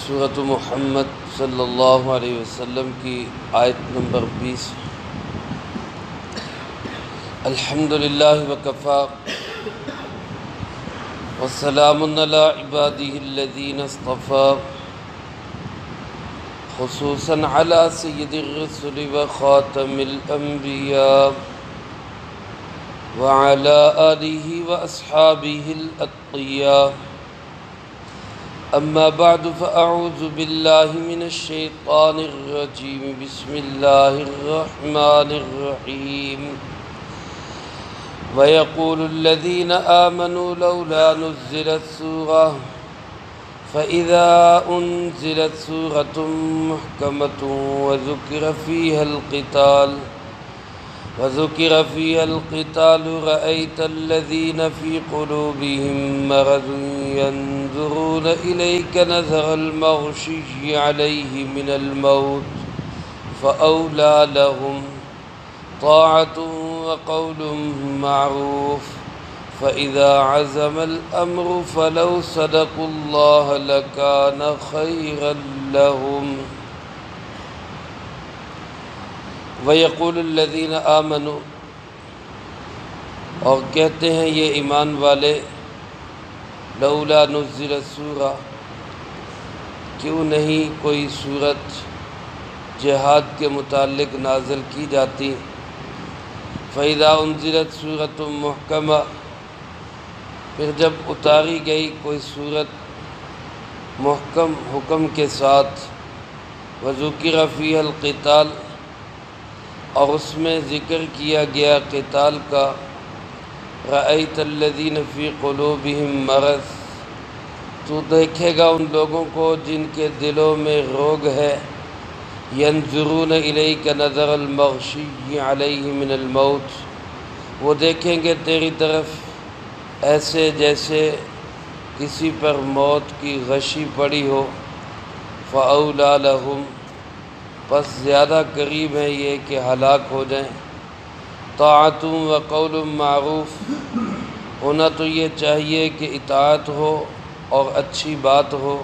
سورۃ محمد صلی اللہ علیہ وسلم کی آیت نمبر 20۔ الحمدللہ وکفی وسلام علی عبادہ الذین اصطفی، خصوصاً علی سید الرسل وخاتم الانبیاء وعلی آلہ واصحابہ الاتقیاء۔ اما بعد فاعوذ باللہ من الشیطان الرجیم، بسم اللہ الرحمن الرحیم۔ وَيَقُولُ الَّذِينَ آمَنُوا لَوْلَا نُزِّلَتْ سُورَةٌ فَإِذَا أُنزِلَتْ سُورَةٌ مُحْكَمَةٌ وَذُكِرَ فِيهَا الْقِتَالُ رَأَيْتَ الَّذِينَ فِي قُلُوبِهِم مَّرَضٌ يَنظُرُونَ إِلَيْكَ نَظَرَ الْمَغْشِيِّ عَلَيْهِ مِنَ الْمَوْتِ فَأَوْلَىٰ لَهُمْ طاعة وقول معروف، فإذا عزم الأمر فلو صدقوا الله لكان خيرا لهم۔ ويقول الذين آمنوا، اور کہتے ہیں یہ ایمان والے، لولا نزلت سورہ، کیوں نہیں کوئی سورت جہاد کے متعلق نازل کی جاتی۔ فَإِذَا أُنزِلَتْ سُورَةٌ مُحْكَمَةٌ، پھر جب اتاری گئی کوئی سورت محکم حکم کے ساتھ، وَذُكِرَ فِيهَا الْقِتَالُ، اور اس میں ذکر کیا گیا قتال کا، رَأَيْتَ الَّذِينَ فِي قُلُوبِهِم مَّرَضٌ، تو دیکھے گا ان لوگوں کو جن کے دلوں میں روگ ہے، ينظرون الیک نظر المغشی علیہ من الموت، وہ دیکھیں گے تیری طرف ایسے جیسے کسی پر موت کی غشی پڑی ہو۔ فاولیٰ لہم، پس زیادہ قریب ہیں یہ کہ ہلاک ہو جائیں۔ طاعۃ وقول معروف، ہونا تو یہ چاہیے کہ اطاعت ہو اور اچھی بات ہو۔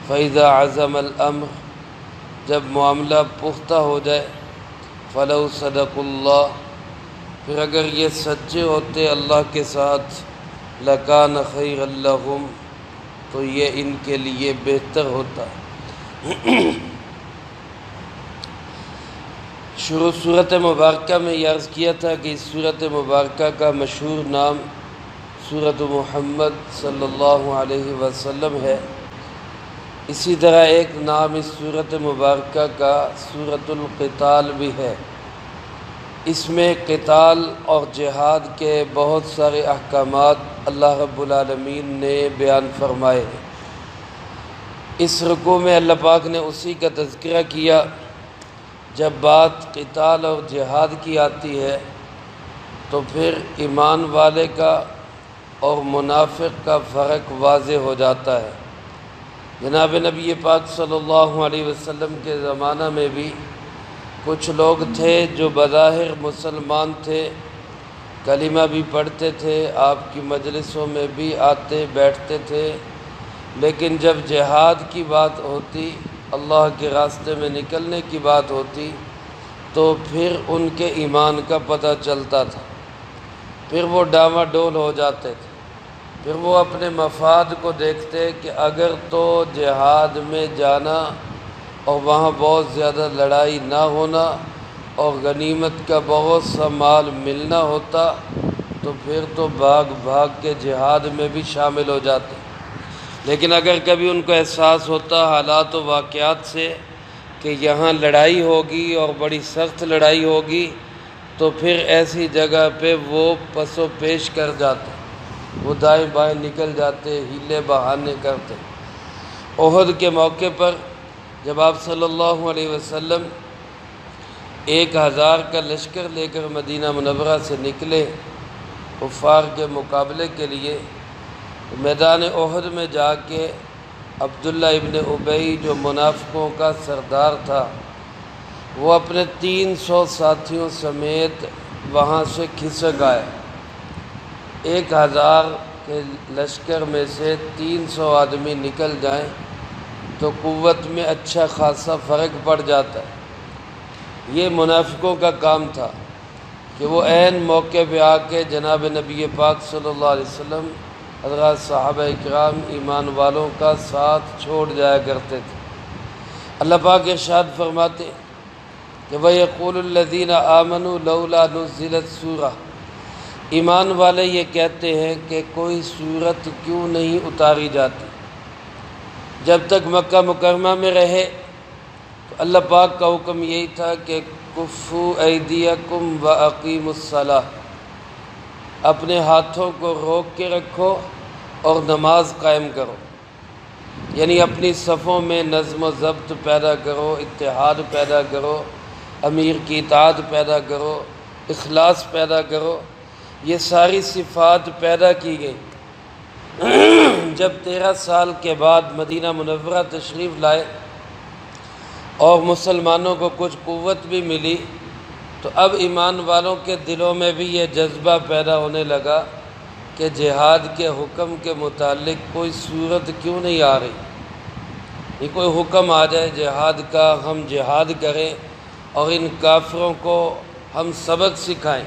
فاذا عزم الامر، جب معاملہ پختہ ہو جائے، فلو صدق اللہ، پھر اگر یہ سچے ہوتے اللہ کے ساتھ، لکان خیر لہم، تو یہ ان کے لیے بہتر ہوتا۔ شروع سورۃ مبارکہ میں یہ عرض کیا تھا کہ اس سورۃ مبارکہ کا مشہور نام سورۃ محمد صلی اللہ علیہ وسلم ہے۔ اسی طرح ایک نام اس سورۃ مبارکہ کا سورۃ القتال بھی ہے۔ اس میں قتال اور جہاد کے بہت سارے احکامات اللہ رب العالمین نے بیان فرمائے۔ اس رکوع میں اللہ پاک نے اسی کا تذکرہ کیا۔ جب بات قتال اور جہاد کی آتی ہے تو پھر ایمان والے کا اور منافق کا فرق واضح ہو جاتا ہے۔ جناب نبی پاک صلی اللہ علیہ وسلم کے زمانہ میں بھی کچھ لوگ تھے جو بظاہر مسلمان تھے، کلمہ بھی پڑھتے تھے، آپ کی مجلسوں میں بھی آتے بیٹھتے تھے، لیکن جب جہاد کی بات ہوتی، اللہ کے راستے میں نکلنے کی بات ہوتی، تو پھر ان کے ایمان کا پتہ چلتا تھا، پھر وہ ڈاواں ڈول ہو جاتے تھے۔ پھر وہ اپنے مفاد کو دیکھتے کہ اگر تو جہاد میں جانا اور وہاں بہت زیادہ لڑائی نہ ہونا اور غنیمت کا بہت سا مال ملنا ہوتا تو پھر تو بھاگ بھاگ کے جہاد میں بھی شامل ہو جاتے۔ لیکن اگر کبھی ان کو احساس ہوتا حالات و واقعات سے کہ یہاں لڑائی ہوگی اور بڑی سخت لڑائی ہوگی، تو پھر ایسی جگہ پہ وہ پس و پیش کر جاتے، وہ دائیں بائیں نکل جاتے، ہیلے بہانے کرتے۔ احد کے موقع پر جب آپ صلی اللہ علیہ وسلم 1000 کا لشکر لے کر مدینہ منورہ سے نکلے کفار کے مقابلے کے لیے، میدان احد میں جا کے عبداللہ ابن ابی جو منافقوں کا سردار تھا، وہ اپنے 300 ساتھیوں سمیت وہاں سے کھسک آئے۔ 1000 کے لشکر میں سے 300 آدمی نکل جائیں تو قوت میں اچھا خاصا فرق پڑ جاتا ہے۔ یہ منافقوں کا کام تھا کہ وہ عین موقع پہ آ کے جناب نبی پاک صلی اللہ علیہ وسلم، حضرات صحابہ اکرام، ایمان والوں کا ساتھ چھوڑ جایا کرتے تھے۔ اللہ پاک ارشاد فرماتے کہ وَيَقُولُ الَّذِينَ آمَنُوا لَوْلَا نُزِّلَتْ سورہ، ایمان والے یہ کہتے ہیں کہ کوئی سورت کیوں نہیں اتاری جاتی۔ جب تک مکہ مکرمہ میں رہے تو اللہ پاک کا حکم یہی تھا کہ کفوا ایدیکم واقیموا الصلاۃ، اپنے ہاتھوں کو روک کے رکھو اور نماز قائم کرو، یعنی اپنی صفوں میں نظم و ضبط پیدا کرو، اتحاد پیدا کرو، امیر کی اطاعت پیدا کرو، اخلاص پیدا کرو۔ یہ ساری صفات پیدا کی گئی۔ جب 13 سال کے بعد مدینہ منورہ تشریف لائے اور مسلمانوں کو کچھ قوت بھی ملی، تو اب ایمان والوں کے دلوں میں بھی یہ جذبہ پیدا ہونے لگا کہ جہاد کے حکم کے متعلق کوئی صورت کیوں نہیں آ رہی۔ یہ کوئی حکم آ جائے جہاد کا، ہم جہاد کریں اور ان کافروں کو ہم سبق سکھائیں۔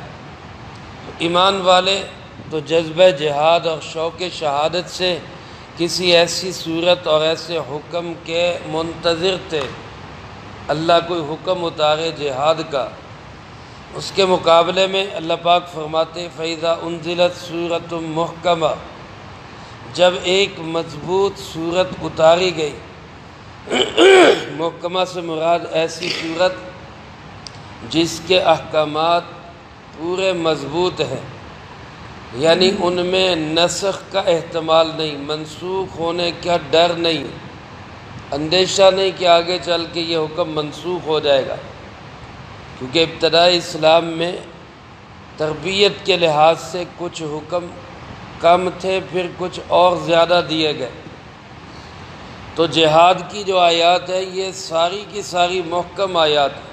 ایمان والے تو جذبہ جہاد اور شوق شہادت سے کسی ایسی صورت اور ایسے حکم کے منتظر تھے، اللہ کوئی حکم اتارے جہاد کا۔ اس کے مقابلے میں اللہ پاک فرماتے فَإِذَا أُنزِلَتْ سُورَةٌ مُحْكَمَةٌ، جب ایک مضبوط صورت اتاری گئی، محکمہ سے مراد ایسی صورت جس کے احکامات پورے مضبوط ہیں، یعنی ان میں نسخ کا احتمال نہیں، منسوخ ہونے کا ڈر نہیں، اندیشہ نہیں کہ آگے چل کے یہ حکم منسوخ ہو جائے گا، کیونکہ ابتدائی اسلام میں تربیت کے لحاظ سے کچھ حکم کم تھے، پھر کچھ اور زیادہ دیے گئے۔ تو جہاد کی جو آیات ہے یہ ساری کی ساری محکم آیات ہیں۔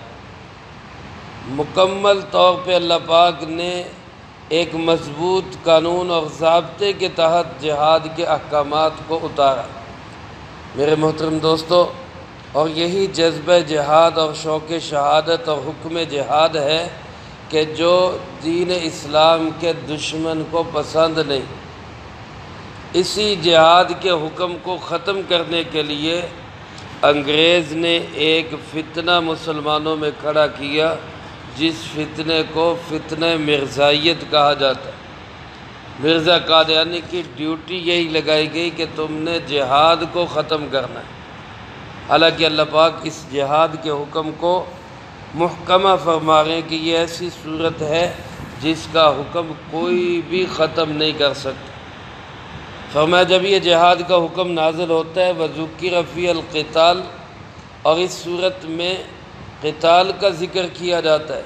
مکمل طور پہ اللہ پاک نے ایک مضبوط قانون اور ضابطے کے تحت جہاد کے احکامات کو اتارا۔ میرے محترم دوستو، اور یہی جذبہ جہاد اور شوق شہادت اور حکم جہاد ہے کہ جو دین اسلام کے دشمن کو پسند نہیں۔ اسی جہاد کے حکم کو ختم کرنے کے لیے انگریز نے ایک فتنہ مسلمانوں میں کھڑا کیا، جس فتنے کو فتنہ مرزائیت کہا جاتا ہے۔ مرزا قادیانی کی ڈیوٹی یہی لگائی گئی کہ تم نے جہاد کو ختم کرنا ہے، حالانکہ اللہ پاک اس جہاد کے حکم کو محکمہ فرما رہے ہیں کہ یہ ایسی صورت ہے جس کا حکم کوئی بھی ختم نہیں کر سکتا۔ فرمایا جب یہ جہاد کا حکم نازل ہوتا ہے وَذُكِّرَ فِيهَا الْقِتَالُ، اور اس صورت میں قتال کا ذکر کیا جاتا ہے،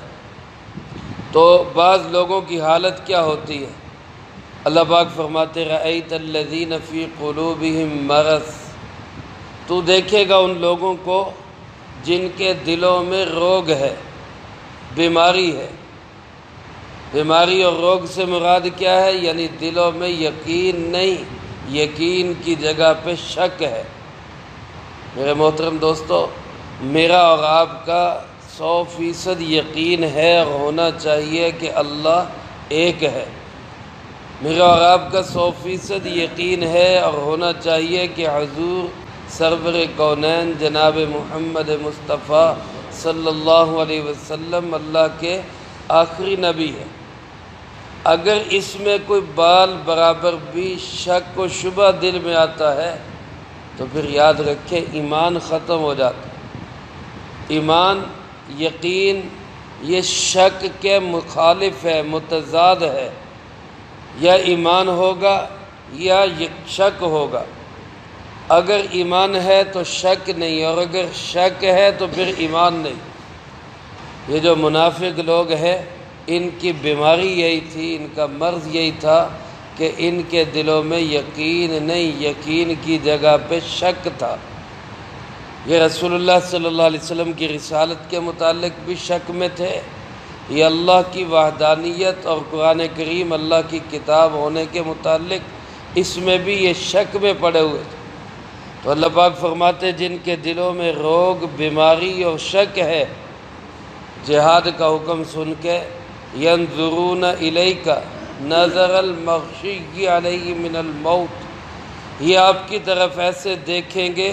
تو بعض لوگوں کی حالت کیا ہوتی ہے؟ اللہ پاک فرماتے رَأَيْتَ الَّذِينَ فِي قُلُوبِهِم مَرَضٌ، تو دیکھے گا ان لوگوں کو جن کے دلوں میں روگ ہے، بیماری ہے۔ بیماری اور روگ سے مراد کیا ہے؟ یعنی دلوں میں یقین نہیں، یقین کی جگہ پہ شک ہے۔ میرے محترم دوستو، میرا اور آپ کا 100% یقین ہے اور ہونا چاہیے کہ اللہ ایک ہے۔ میرا اور آپ کا 100% یقین ہے اور ہونا چاہیے کہ حضور سرور کونین جناب محمد مصطفیٰ صلی اللہ علیہ وسلم اللہ کے آخری نبی ہے۔ اگر اس میں کوئی بال برابر بھی شک و شبہ دل میں آتا ہے تو پھر یاد رکھیں ایمان ختم ہو جاتا ہے۔ ایمان، یقین، یہ شک کے مخالف ہے، متضاد ہے۔ یا ایمان ہوگا یا شک ہوگا۔ اگر ایمان ہے تو شک نہیں، اور اگر شک ہے تو پھر ایمان نہیں۔ یہ جو منافق لوگ ہیں ان کی بیماری یہی تھی، ان کا مرض یہی تھا کہ ان کے دلوں میں یقین نہیں، یقین کی جگہ پہ شک تھا۔ یہ رسول اللہ صلی اللہ علیہ وسلم کی رسالت کے متعلق بھی شک میں تھے، یہ اللہ کی وحدانیت اور قرآن کریم اللہ کی کتاب ہونے کے متعلق اس میں بھی یہ شک میں پڑے ہوئے تھے۔ تو اللہ پاک فرماتے جن کے دلوں میں روگ، بیماری اور شک ہے، جہاد کا حکم سن کے ینظرون الیک نظر المغشی علیہ من الموت، یہ آپ کی طرف ایسے دیکھیں گے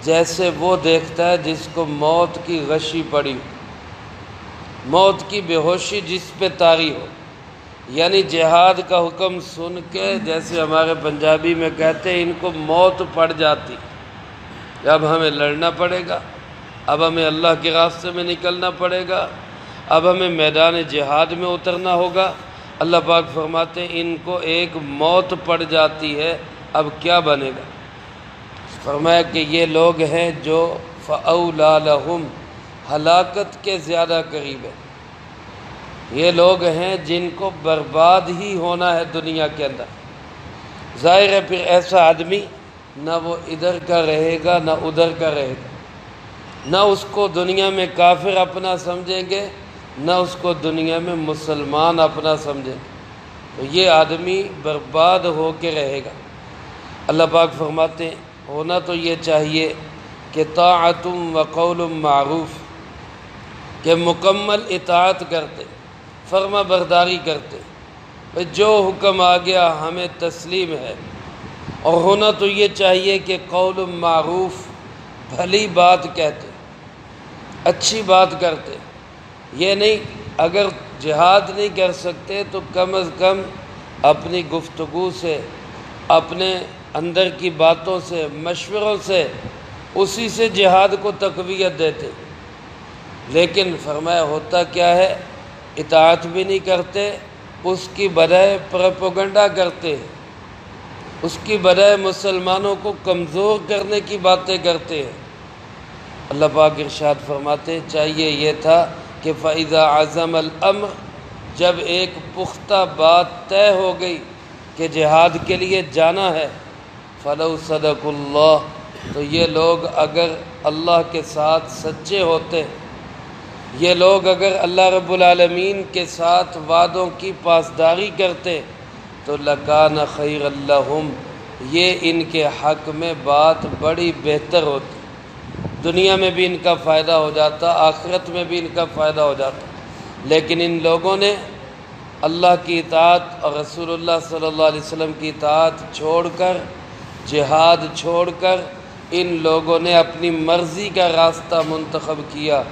جیسے وہ دیکھتا ہے جس کو موت کی غشی پڑی، موت کی بے ہوشی جس پہ طاری ہو۔ یعنی جہاد کا حکم سن کے جیسے ہمارے پنجابی میں کہتے ہیں ان کو موت پڑ جاتی، اب ہمیں لڑنا پڑے گا، اب ہمیں اللہ کے راستے میں نکلنا پڑے گا، اب ہمیں میدان جہاد میں اترنا ہوگا۔ اللہ پاک فرماتے ہیں ان کو ایک موت پڑ جاتی ہے، اب کیا بنے گا؟ فرمایا کہ یہ لوگ ہیں جو فَأَوْلَى لَهُمْ، ہلاکت کے زیادہ قریب ہے، یہ لوگ ہیں جن کو برباد ہی ہونا ہے دنیا کے اندر۔ ظاہر ہے پھر ایسا آدمی نہ وہ ادھر کا رہے گا نہ ادھر کا رہے گا، نہ اس کو دنیا میں کافر اپنا سمجھیں گے نہ اس کو دنیا میں مسلمان اپنا سمجھیں گے، تو یہ آدمی برباد ہو کے رہے گا۔ اللہ پاک فرماتے ہیں ہونا تو یہ چاہیے کہ طاعت و قول معروف، کہ مکمل اطاعت کرتے، فرما برداری کرتے، جو حکم آ گیا ہمیں تسلیم ہے، اور ہونا تو یہ چاہیے کہ قول معروف، بھلی بات کہتے، اچھی بات کرتے، یہ نہیں اگر جہاد نہیں کر سکتے تو کم از کم اپنی گفتگو سے، اپنے اندر کی باتوں سے، مشوروں سے، اسی سے جہاد کو تقویت دیتے۔ لیکن فرمایا ہوتا کیا ہے، اطاعت بھی نہیں کرتے، اس کی بجائے پروپیگنڈا کرتے، اس کی بجائے مسلمانوں کو کمزور کرنے کی باتیں کرتے ہیں۔ اللہ پاک ارشاد فرماتے چاہیے یہ تھا کہ فَإِذَا عَزَمَ الْأَمْرُ، جب ایک پختہ بات طے ہو گئی کہ جہاد کے لیے جانا ہے، فَلَوْ صَدَقُ اللَّهُ، تو یہ لوگ اگر اللہ کے ساتھ سچے ہوتے، یہ لوگ اگر اللہ رب العالمین کے ساتھ وعدوں کی پاسداری کرتے تو لَكَانَ خَيْرًا لَهُمْ، یہ ان کے حق میں بات بڑی بہتر ہوتی، دنیا میں بھی ان کا فائدہ ہو جاتا، آخرت میں بھی ان کا فائدہ ہو جاتا۔ لیکن ان لوگوں نے اللہ کی اطاعت اور رسول اللہ صلی اللہ علیہ وسلم کی اطاعت چھوڑ کر، جہاد چھوڑ کر، ان لوگوں نے اپنی مرضی کا راستہ منتخب کیا،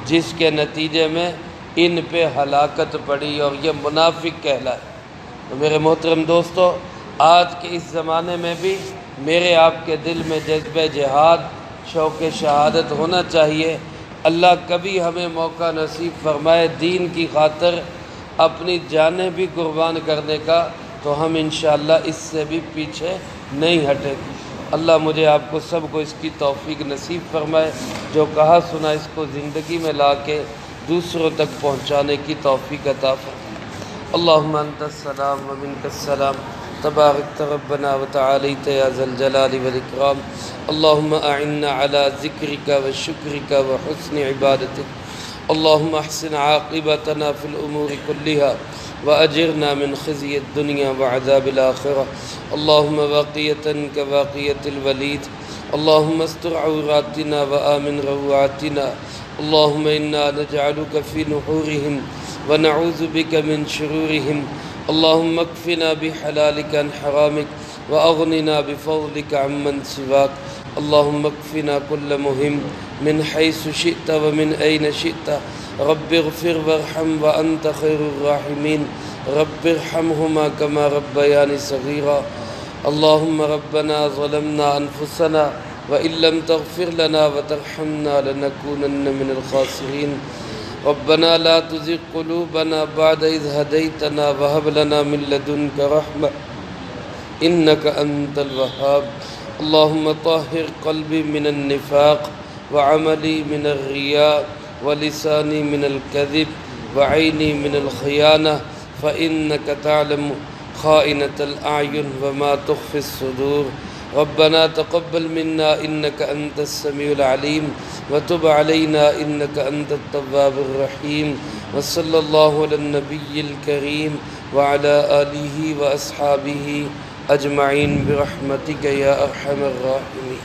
جس کے نتیجے میں ان پہ ہلاکت پڑی اور یہ منافق کہلائے۔ تو میرے محترم دوستو، آج کے اس زمانے میں بھی میرے آپ کے دل میں جذبہ جہاد، شوق شہادت ہونا چاہیے۔ اللہ کبھی ہمیں موقع نصیب فرمائے دین کی خاطر اپنی جانیں بھی قربان کرنے کا، تو ہم انشاءاللہ اس سے بھی پیچھے نہیں ہٹیں گے۔ اللہ مجھے آپ کو سب کو اس کی توفیق نصیب فرمائے، جو کہا سنا اس کو زندگی میں لا کے دوسروں تک پہنچانے کی توفیق عطا فرمائے۔ اللہم انت السلام و منک السلام، تبارکت ربنا و تعالیت یا ذا الجلال والاکرام۔ اللہم اعنا علی ذکرک و شکرک و حسن عبادتک۔ اللہم احسن عاقبتنا فی الامور کلہا وأجرنا من خزي الدنيا وعذاب الآخرة۔ اللهم باقية كباقية الوليد، اللهم استر عوراتنا وآمن روعاتنا، اللهم إنا نجعلك في نحورهم ونعوذ بك من شرورهم، اللهم اكفنا بحلالك عن حرامك وأغننا بفضلك عمن سواك، اللهم اكفنا كل مهم من حيث شئت ومن أين شئت، رب اغفر وارحم وأنت خير الراحمين، رب ارحمهما كما ربياني صغيرا۔ اللهم ربنا ظلمنا أنفسنا وإن لم تغفر لنا وترحمنا لنكونن من الخاسرين، ربنا لا تزغ قلوبنا بعد إذ هديتنا وهب لنا من لدنك رحمة إنك أنت الوهاب، اللهم طهر قلبي من النفاق وعملي من الرياء ولساني من الكذب وعيني من الخيانة، فإنك تعلم خائنة الأعين وما تخفي الصدور، ربنا تقبل منا إنك أنت السميع العليم وتب علينا إنك أنت التواب الرحيم، وصلى الله على النبي الكريم وعلى آله وأصحابه اجمعین برحمتک یا ارحم الراحمین۔